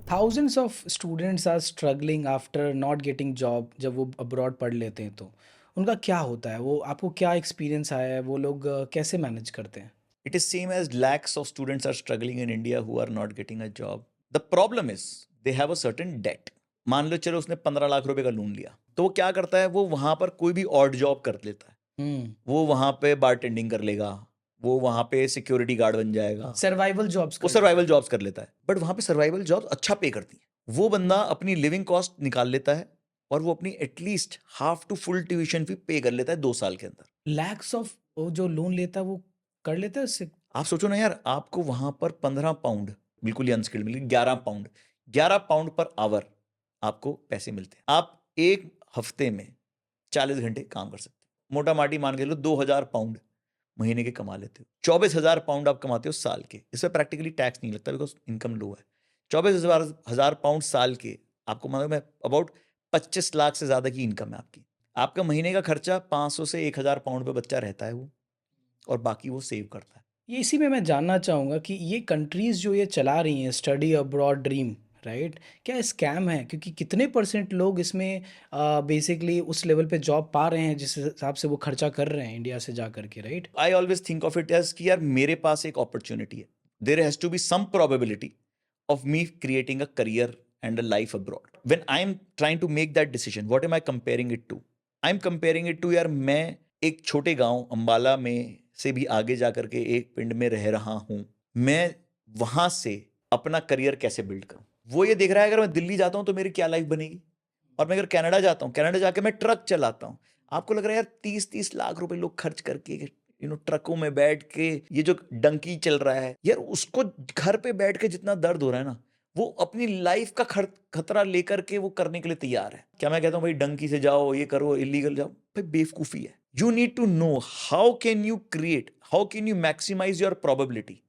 Thousands of students are struggling after not getting job जब वो abroad पढ़ लेते हैं तो उनका क्या होता है? वो आपको क्या एक्सपीरियंस आया है? वो लोग कैसे मैनेज करते हैं? It is same as lakhs of students are struggling in India who are not getting a job. The problem is they have a certain debt. मान लो चलो उसने 15 लाख रुपए का लोन लिया, तो वो क्या करता है, वो वहां पर कोई भी ऑड जॉब कर लेता है। हम्म। वो वहां पे बारटेंडिंग कर लेगा, वो वहां पे सिक्योरिटी गार्ड बन जाएगा, सर्वाइवल जॉब्स वो कर लेते सर्वाइवल जॉब्स कर लेता है। बट वहां पे सर्वाइवल जॉब्स अच्छा पे करती है। वो बंदा अपनी लिविंग कॉस्ट निकाल लेता है और वो अपनी at least half to full tuition fee pay कर लेता है 2 साल के अंदर। हैं। लैक्स ऑफ वो जो लोन लेता है वो कर लेता है उससे। आप सोचो ना यार, आपको वहां पर 15 पाउंड, बिल्कुल ही अनस्किल्ड मिलेगी, 11 पाउंड, 11 पाउंड पर आवर आपको पैसे मिलते हैं। आप एक हफ्ते में 40 घंटे काम कर सकते हो। मोटा माटी मान के लो 2,000 पाउंड महीने के कमा लेते हो। 24,000 पाउंड आप कमाते हो साल के। इसमें प्रैक्टिकली टैक्स नहीं लगता बिकॉज इनकम लो है। 24,000 पाउंड साल के, आपको मतलब मैं अबाउट 25 लाख से ज्यादा की इनकम है आपकी। आपका महीने का खर्चा 500 से 1,000 पाउंड पे बच्चा रहता है वो, और बाकी वो सेव करता है। ये इसी में मैं जानना चाहूँगा कि ये कंट्रीज़ जो ये चला रही हैं स्टडी अब्रॉड ड्रीम, राइट, क्या स्कैम है? क्योंकि कितने परसेंट लोग इसमें बेसिकली उस लेवल पे जॉब पा रहे हैं जिस हिसाब से वो खर्चा कर रहे हैं इंडिया से जा करके, right? I always think of it as कि यार मेरे पास एक अपॉर्चुनिटी है, there has to be some probability of me creating a career and a life abroad. When I am trying to make that decision, what am I comparing it to? I am comparing it to, यार मैं एक छोटे गांव अंबाला में से भी आगे जाकर के एक पिंड में रह रहा हूं, मैं वहां से अपना करियर कैसे बिल्ड करूं। वो ये देख रहा है अगर मैं दिल्ली जाता हूं तो मेरी क्या लाइफ बनेगी, और मैं अगर कनाडा जाता हूँ, कनाडा जाके मैं ट्रक चलाता हूँ। आपको लग रहा है यार 30-30 लाख रुपए लोग खर्च करके ट्रकों में बैठ के ये जो डंकी चल रहा है, यार उसको घर पे बैठ के जितना दर्द हो रहा है ना, वो अपनी लाइफ का खतरा लेकर के वो करने के लिए तैयार है। क्या मैं कहता हूँ भाई डंकी से जाओ, ये करो, इलीगल जाओ? भाई बेवकूफी है। You need to know how can you maximise your probability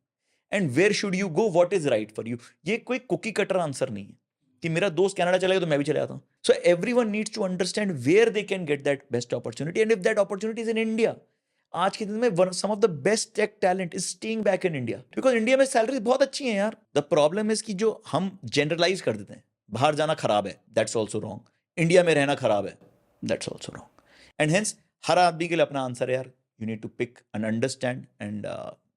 and where should you go, what is right for you. ये कोई कुकी कटर आंसर नहीं है कि मेरा दोस्त कनाडा चला गया तो मैं भी चला जाता हूं। So everyone needs to understand where they can get that best opportunity, and if that opportunity is in India, आज के दिन में some of the best tech talent is staying back in India, because India में salaries बहुत अच्छी हैं यार। The problem is कि जो हम जनरलाइज कर देते हैं, बाहर जाना खराब है, दैट्स ऑल्सो रॉन्ग, इंडिया में रहना खराब है, that's also wrong. And hence हर आदमी के लिए अपना आंसर है यार, you need to pick and understand and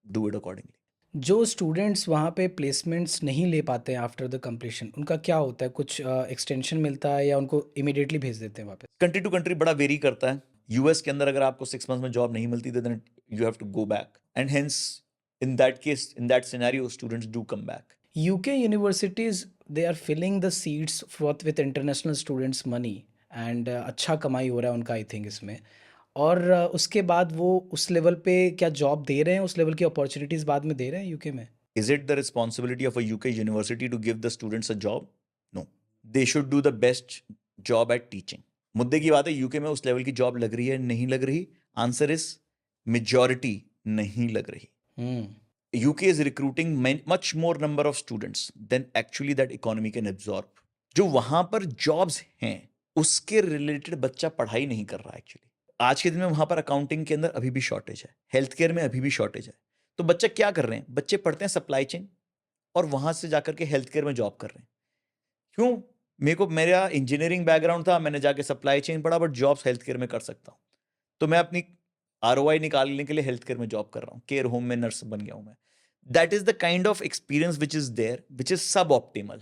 do it accordingly. जो स्टूडेंट्स वहाँ पे प्लेसमेंट्स नहीं ले पाते हैं आफ्टर द कंप्लीशन, उनका क्या होता है? कुछ एक्सटेंशन मिलता है या उनको इमीडिएटली भेज देते हैं वापस? कंट्री टू कंट्री बड़ा वेरी करता है। यूएस के अंदर अगर आपको 6 मंथ में जॉब नहीं मिलती, then you have to go back, and hence in that case, in that scenario, students do come back. UK universities they are filling the seats for with international students money, and अच्छा कमाई हो रहा है उनका I think इसमें। और उसके बाद वो उस लेवल पे क्या जॉब दे रहे हैं? उस लेवल की अपॉर्चुनिटीज़ बाद में दे रहे हैं यूके में? Is it the responsibility of a UK university to give the students a job? No. They should do the best job at teaching. मुद्दे की बात है, यूके में उस लेवल की जॉब लग रही है नहीं लग रही? आंसर इज मेजॉरिटी नहीं लग रही। Hmm. UK is recruiting much more number of students than actually that economy can absorb. जो वहां पर जॉब्स हैं उसके रिलेटेड बच्चा पढ़ाई नहीं कर रहा एक्चुअली। आज के दिन में वहां पर अकाउंटिंग के अंदर अभी भी शॉर्टेज है, हेल्थ केयर में अभी भी शॉर्टेज है। तो बच्चे क्या कर रहे हैं? बच्चे पढ़ते हैं सप्लाई चेन और वहां से जाकर के हेल्थ केयर में जॉब कर रहे हैं। क्यों? मेरा इंजीनियरिंग बैकग्राउंड था, मैंने जाके सप्लाई चेन पढ़ा, बट जॉब्स हेल्थ केयर में कर सकता हूं, तो मैं अपनी आरओआई निकालने के लिए हेल्थ केयर में जॉब कर रहा हूं, केयर होम में नर्स बन गया हूं मैं। That is the kind of experience which is there, which is सब ऑप्टिमल।